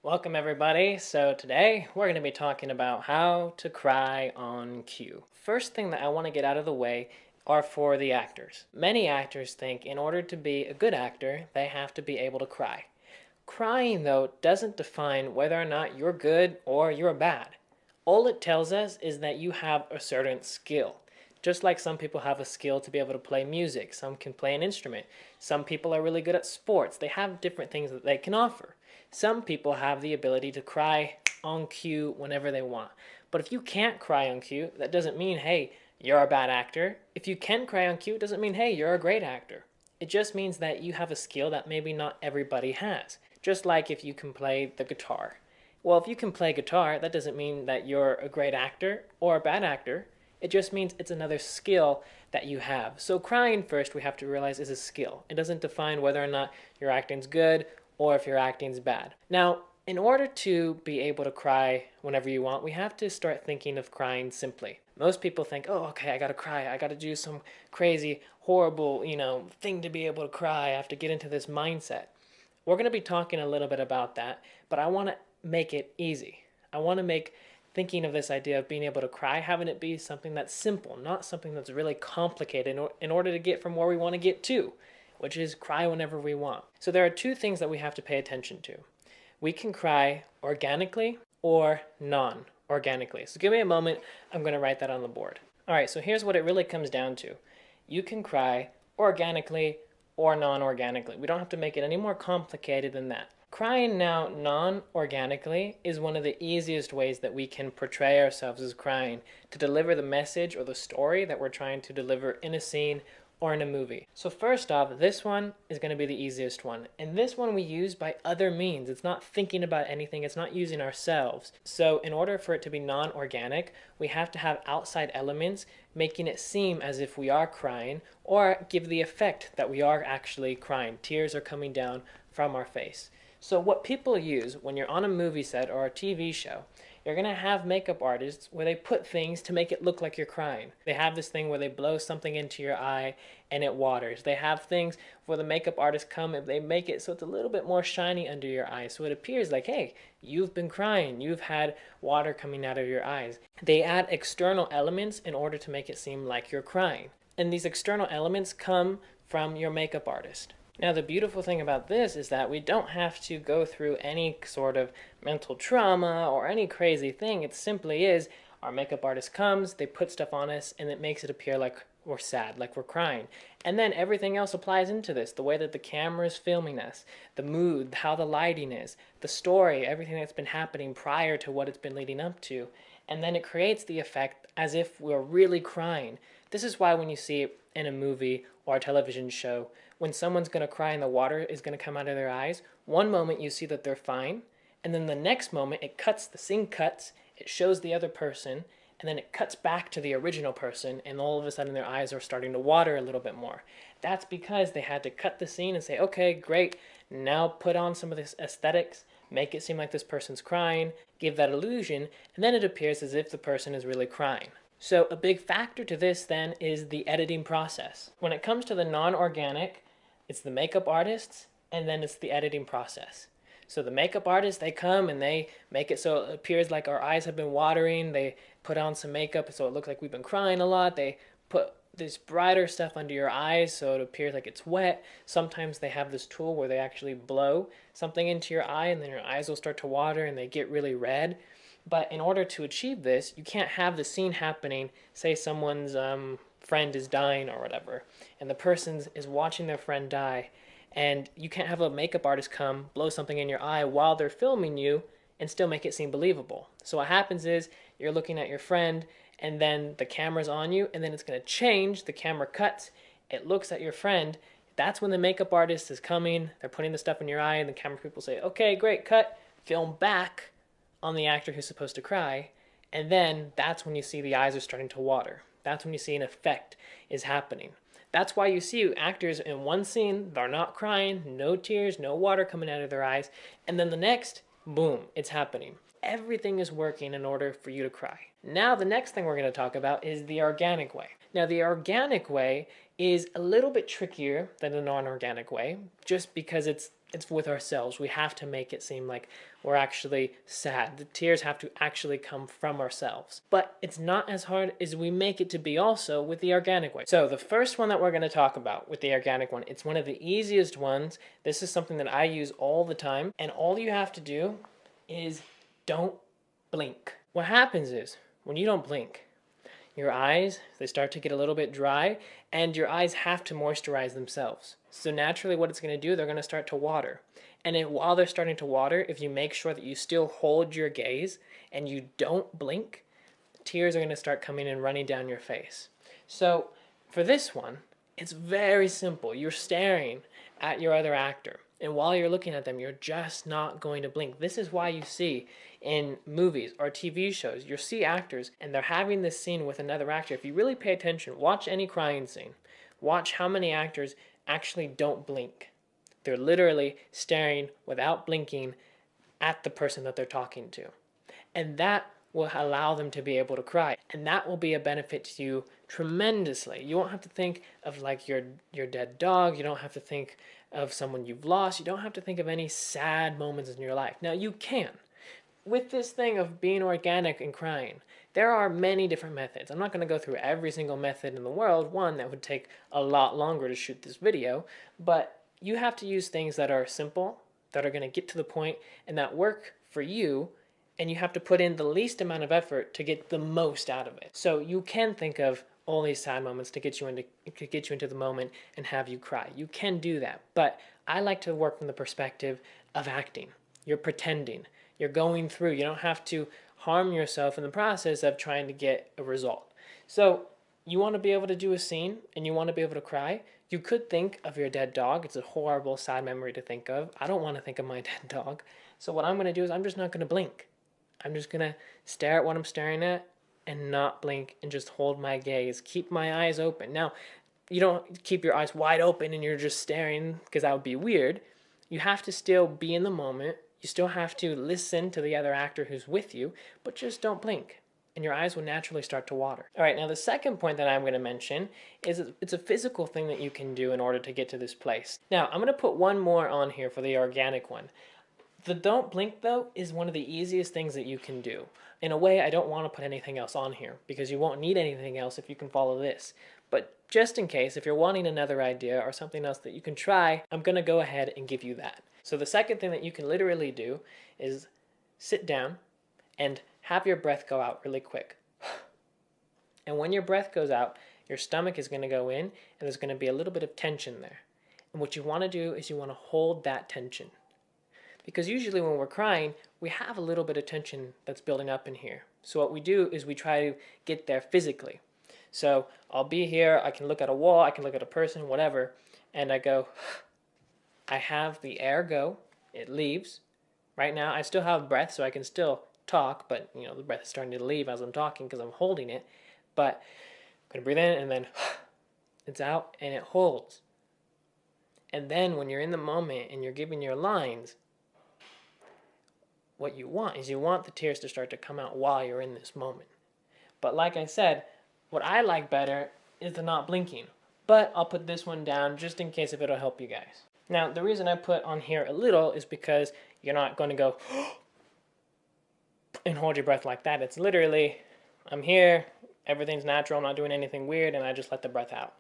Welcome everybody. So today we're going to be talking about how to cry on cue. First thing that I want to get out of the way are for the actors. Many actors think in order to be a good actor, they have to be able to cry. Crying though doesn't define whether or not you're good or you're bad. All it tells us is that you have a certain skill. Just like some people have a skill to be able to play music, some can play an instrument, some people are really good at sports, they have different things that they can offer. Some people have the ability to cry on cue whenever they want. But if you can't cry on cue, that doesn't mean, hey, you're a bad actor. If you can cry on cue, it doesn't mean, hey, you're a great actor. It just means that you have a skill that maybe not everybody has. Just like if you can play the guitar. Well, if you can play guitar, that doesn't mean that you're a great actor or a bad actor. It just means it's another skill that you have. So crying, first, we have to realize is a skill. It doesn't define whether or not your acting's good or if your acting's bad. Now, in order to be able to cry whenever you want, we have to start thinking of crying simply. Most people think, oh, okay, I gotta cry. I gotta do some crazy, horrible, thing to be able to cry. I have to get into this mindset. We're gonna be talking a little bit about that, but I wanna make it easy. I wanna make thinking of this idea of being able to cry, having it be something that's simple, not something that's really complicated in order to get from where we want to get to, which is cry whenever we want. So there are two things that we have to pay attention to. We can cry organically or non-organically. So give me a moment, I'm going to write that on the board. All right, so here's what it really comes down to. You can cry organically or non-organically. We don't have to make it any more complicated than that. Crying now non-organically is one of the easiest ways that we can portray ourselves as crying to deliver the message or the story that we're trying to deliver in a scene or in a movie. So first off, this one is going to be the easiest one. And this one we use by other means. It's not thinking about anything. It's not using ourselves. So in order for it to be non-organic, we have to have outside elements making it seem as if we are crying or give the effect that we are actually crying. Tears are coming down from our face. So what people use when you're on a movie set or a TV show, you're going to have makeup artists where they put things to make it look like you're crying. They have this thing where they blow something into your eye and it waters. They have things where the makeup artists come and they make it so it's a little bit more shiny under your eyes. So it appears like, hey, you've been crying. You've had water coming out of your eyes. They add external elements in order to make it seem like you're crying. And these external elements come from your makeup artist. Now, the beautiful thing about this is that we don't have to go through any sort of mental trauma or any crazy thing. It simply is our makeup artist comes, they put stuff on us, and it makes it appear like we're sad, like we're crying. And then everything else applies into this. The way that the camera is filming us, the mood, how the lighting is, the story, everything that's been happening prior to what it's been leading up to. And then it creates the effect as if we're really crying. This is why when you see it in a movie or a television show, when someone's going to cry and the water is going to come out of their eyes, one moment you see that they're fine, and then the next moment it cuts, the scene cuts, it shows the other person, and then it cuts back to the original person, and all of a sudden their eyes are starting to water a little bit more. That's because they had to cut the scene and say, okay, great, now put on some of this aesthetics, make it seem like this person's crying, give that illusion, and then it appears as if the person is really crying. So a big factor to this then is the editing process. When it comes to the non-organic, it's the makeup artists, and then it's the editing process. So the makeup artists, they come and they make it so it appears like our eyes have been watering. They put on some makeup so it looks like we've been crying a lot. They put this brighter stuff under your eyes so it appears like it's wet. Sometimes they have this tool where they actually blow something into your eye and then your eyes will start to water and they get really red. But in order to achieve this, you can't have the scene happening, say someone's friend is dying or whatever, and the person is watching their friend die, and you can't have a makeup artist come, blow something in your eye while they're filming you, and still make it seem believable. So what happens is, you're looking at your friend, and then the camera's on you, and then it's going to change, the camera cuts, it looks at your friend, that's when the makeup artist is coming, they're putting the stuff in your eye, and the camera people say, okay, great, cut, film back on the actor who's supposed to cry, and then that's when you see the eyes are starting to water. That's when you see an effect is happening. That's why you see actors in one scene, they're not crying, no tears, no water coming out of their eyes, and then the next, boom, it's happening. Everything is working in order for you to cry. Now the next thing we're going to talk about is the organic way. Now the organic way is a little bit trickier than the non-organic way, just because it's it's with ourselves. We have to make it seem like we're actually sad. The tears have to actually come from ourselves. But it's not as hard as we make it to be also with the organic way. So the first one that we're going to talk about with the organic one, it's one of the easiest ones. This is something that I use all the time. And all you have to do is don't blink. What happens is when you don't blink, your eyes, they start to get a little bit dry, and your eyes have to moisturize themselves. So naturally what it's going to do, they're going to start to water. And while they're starting to water, if you make sure that you still hold your gaze and you don't blink, tears are going to start coming and running down your face. So for this one, it's very simple. You're staring at your other actor. And while you're looking at them, you're just not going to blink. This is why you see in movies or TV shows, you'll see actors and they're having this scene with another actor. If you really pay attention, watch any crying scene. Watch how many actors actually don't blink. They're literally staring without blinking at the person that they're talking to. And that will allow them to be able to cry. And that will be a benefit to you tremendously. You won't have to think of like your dead dog. You don't have to think of someone you've lost. You don't have to think of any sad moments in your life. Now you can. With this thing of being organic and crying, there are many different methods. I'm not going to go through every single method in the world. One, that would take a lot longer to shoot this video. But you have to use things that are simple, that are going to get to the point, and that work for you. And you have to put in the least amount of effort to get the most out of it. So you can think of all these sad moments to get you into the moment and have you cry. You can do that. But I like to work from the perspective of acting. You're pretending. You're going through. You don't have to harm yourself in the process of trying to get a result. So you want to be able to do a scene and you want to be able to cry. You could think of your dead dog. It's a horrible, sad memory to think of. I don't want to think of my dead dog. So what I'm going to do is I'm just not going to blink. I'm just going to stare at what I'm staring at and not blink and just hold my gaze. Keep my eyes open. Now, you don't keep your eyes wide open and you're just staring because that would be weird. You have to still be in the moment. You still have to listen to the other actor who's with you, but just don't blink and your eyes will naturally start to water. All right, now the second point that I'm going to mention is it's a physical thing that you can do in order to get to this place. Now, I'm going to put one more on here for the organic one. The don't blink, though, is one of the easiest things that you can do. In a way, I don't want to put anything else on here because you won't need anything else if you can follow this. But just in case, if you're wanting another idea or something else that you can try, I'm going to go ahead and give you that. So the second thing that you can literally do is sit down and have your breath go out really quick. And when your breath goes out, your stomach is going to go in and there's going to be a little bit of tension there. And what you want to do is you want to hold that tension. Because usually when we're crying, we have a little bit of tension that's building up in here. So what we do is we try to get there physically. So I'll be here, I can look at a wall, I can look at a person, whatever, and I go, I have the air go, it leaves. Right now I still have breath, so I can still talk, but you know the breath is starting to leave as I'm talking because I'm holding it. But I'm going to breathe in and then it's out and it holds. And then when you're in the moment and you're giving your lines, what you want is you want the tears to start to come out while you're in this moment. But like I said, what I like better is the not blinking. But I'll put this one down just in case if it'll help you guys. Now, the reason I put on here a little is because you're not going to go and hold your breath like that. It's literally, I'm here, everything's natural, I'm not doing anything weird, and I just let the breath out.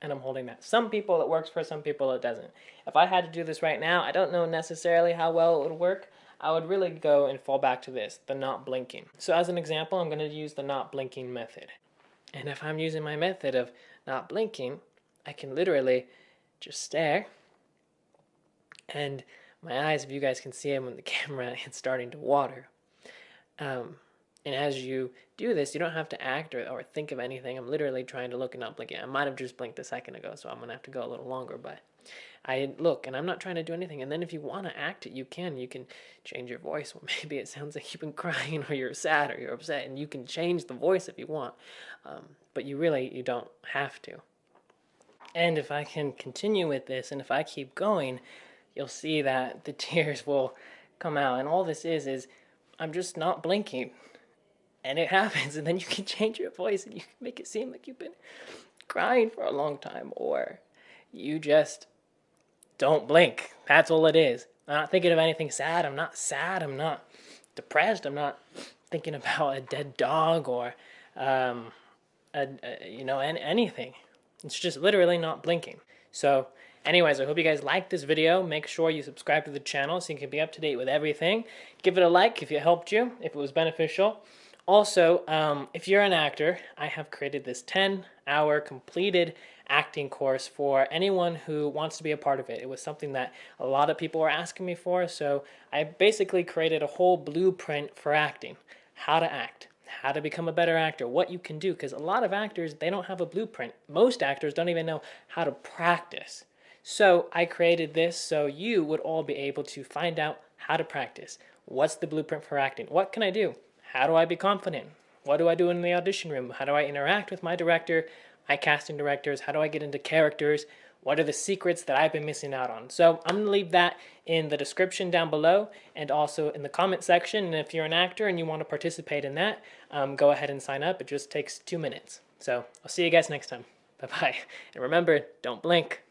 And I'm holding that. Some people it works for, some people it doesn't. If I had to do this right now, I don't know necessarily how well it would work. I would really go and fall back to this, the not blinking. So as an example, I'm going to use the not blinking method. And if I'm using my method of not blinking, I can literally just stare. And my eyes, if you guys can see them on the camera, it's starting to water. And as you do this, you don't have to act or think of anything. I'm literally trying to look and not blinking. I might have just blinked a second ago, so I'm going to have to go a little longer. But I look, and I'm not trying to do anything. And then if you want to act it, you can. You can change your voice. Well, maybe it sounds like you've been crying or you're sad or you're upset. And you can change the voice if you want. But you don't have to. And if I can continue with this, and if I keep going, you'll see that the tears will come out. And all this is I'm just not blinking. And it happens, and then you can change your voice and you can make it seem like you've been crying for a long time, or you just don't blink. That's all it is. I'm not thinking of anything sad. I'm not sad. I'm not depressed. I'm not thinking about a dead dog or, anything. It's just literally not blinking. So, anyways, I hope you guys liked this video. Make sure you subscribe to the channel so you can be up to date with everything. Give it a like if it helped you, if it was beneficial. Also, if you're an actor, I have created this 10-hour completed acting course for anyone who wants to be a part of it. It was something that a lot of people were asking me for, so I basically created a whole blueprint for acting. How to act, how to become a better actor, what you can do, because a lot of actors, they don't have a blueprint. Most actors don't even know how to practice. So I created this so you would all be able to find out how to practice. What's the blueprint for acting? What can I do? How do I be confident? What do I do in the audition room? How do I interact with my director, my casting directors? How do I get into characters? What are the secrets that I've been missing out on? So I'm going to leave that in the description down below and also in the comment section. And if you're an actor and you want to participate in that, go ahead and sign up. It just takes 2 minutes. So I'll see you guys next time. Bye-bye. And remember, don't blink.